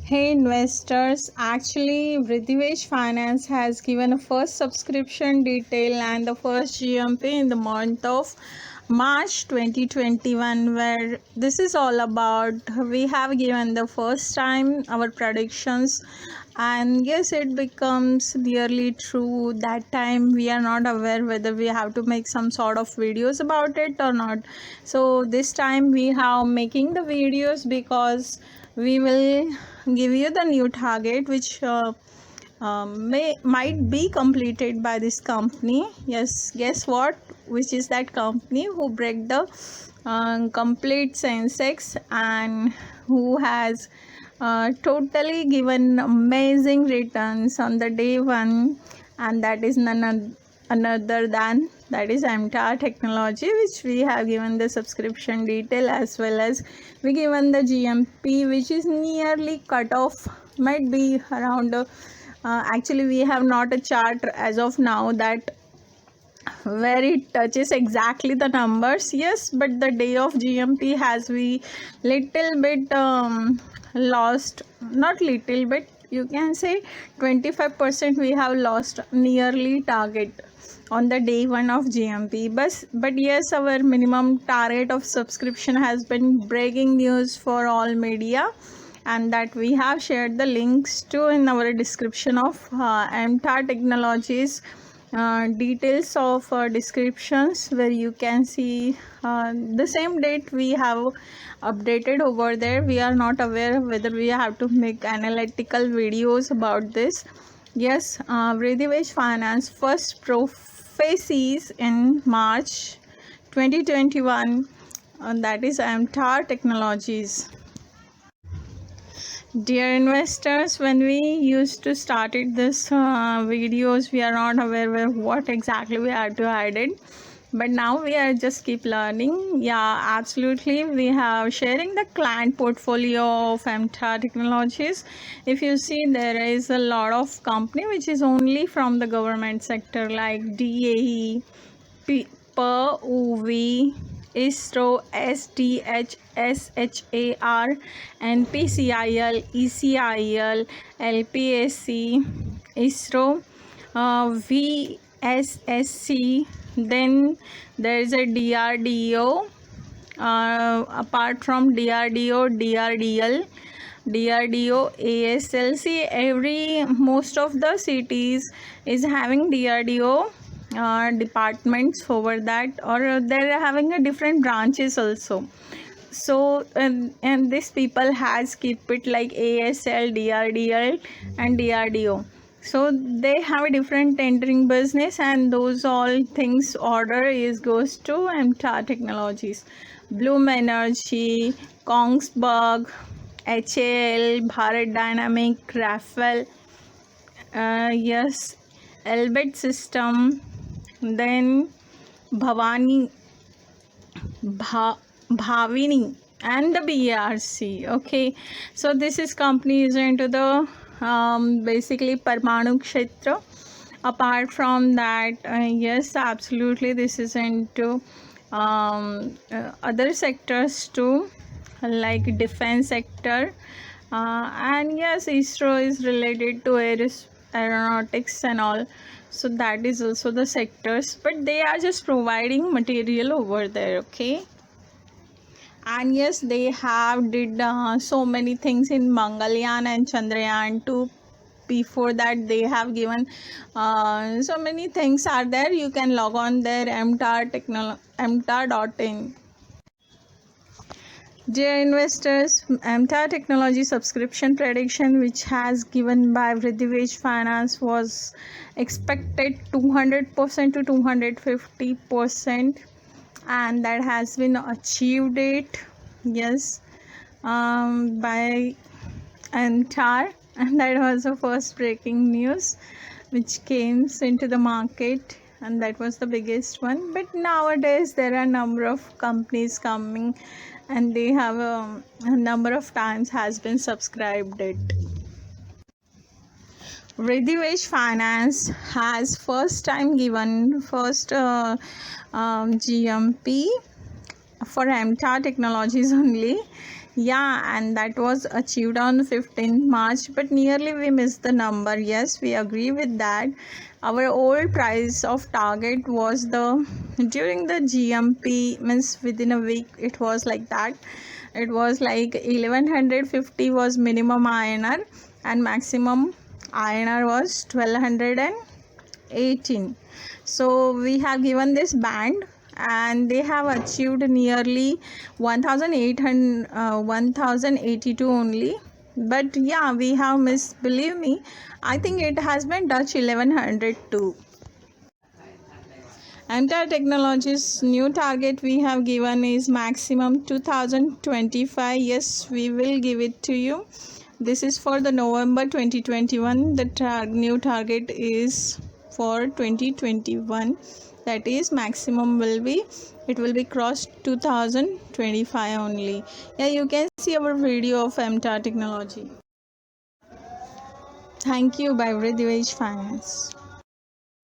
Hey investors, actually Vridhivesh Finance has given a first subscription detail and the first GMP in the month of March 2021, where this is all about. We have given the first time our predictions, and yes, it becomes nearly true. That time we are not aware whether we have to make some sort of videos about it or not. So this time we have making the videos because we will give you the new target which might be completed by this company. Yes, guess what, which is that company who break the complete Sensex and who has totally given amazing returns on the day one, and that is none another than that is MTAR Technology, which we have given the subscription detail as well as we given the GMP, which is nearly cut off, might be around actually we have not a chart as of now that where it touches exactly the numbers. Yes, but the day of GMP has we little bit lost, not little bit, you can say 25% we have lost nearly target on the day one of GMP. But yes, our minimum target of subscription has been breaking news for all media, and that we have shared the links to in our description of MTAR Technologies details of descriptions, where you can see the same date we have updated over there. We are not aware whether we have to make analytical videos about this. Yes, Vridhivesh Finance first prophecies in March 2021, that is MTAR Technologies. Dear investors, when we used to started this videos, we are not aware of what exactly we have to add it, but now we are just keep learning. Yeah, absolutely, we have sharing the client portfolio of MTAR Technologies. If you see, there is a lot of company which is only from the government sector, like DAE, PUV, ISRO, SDH, SHAR, NPCIL, ECIL, LPSC, ISRO, VSSC. Then there is a DRDO. Apart from DRDO, DRDO, ASLC, most of the cities is having DRDO departments over that, or they're having a different branches also. So and these people has keep it like ASL, DRDL and DRDO. So they have a different tendering business, and those all things order is goes to MTAR Technologies. Bloom Energy, Kongsberg, HAL, Bharat Dynamic, Rafael, yes, Elbit System, then Bhavani, Bhavini, and the BRC. Okay, so this is company is into the basically Parmanu Kshetra. Apart from that, yes, absolutely, this is into other sectors too, like defense sector, and yes, ISRO is related to aeronautics and all. So that is also the sectors, but they are just providing material over there. Okay, and yes, they have did so many things in Mangalyaan and Chandrayaan too. Before that, they have given so many things are there. You can log on there, mtar.in. Dear investors, MTAR Technology subscription prediction, which has given by Vridhivesh Finance, was expected 200% to 250%, and that has been achieved it. Yes, by MTAR, and that was the first breaking news which came into the market, and that was the biggest one. But nowadays there are a number of companies coming, and they have a number of times has been subscribed it. Vridhivesh Finance has first time given first GMP for MTAR Technologies only. Yeah, and that was achieved on 15th March, but nearly we missed the number. Yes, we agree with that. Our old price of target was the during the GMP, means within a week it was like that. It was like 1150 was minimum INR and maximum INR was 1218. So we have given this band and they have achieved nearly 1800 1082 only. But yeah, we have missed, believe me. I think it has been touched 1100 too. MTAR Technologies new target we have given is maximum 2025. Yes, we will give it to you. This is for the November 2021. The new target is for 2021. That is maximum will be, it will be crossed 2025 only. Yeah, you can see our video of MTAR Technology. Thank you by Vridivage Finance.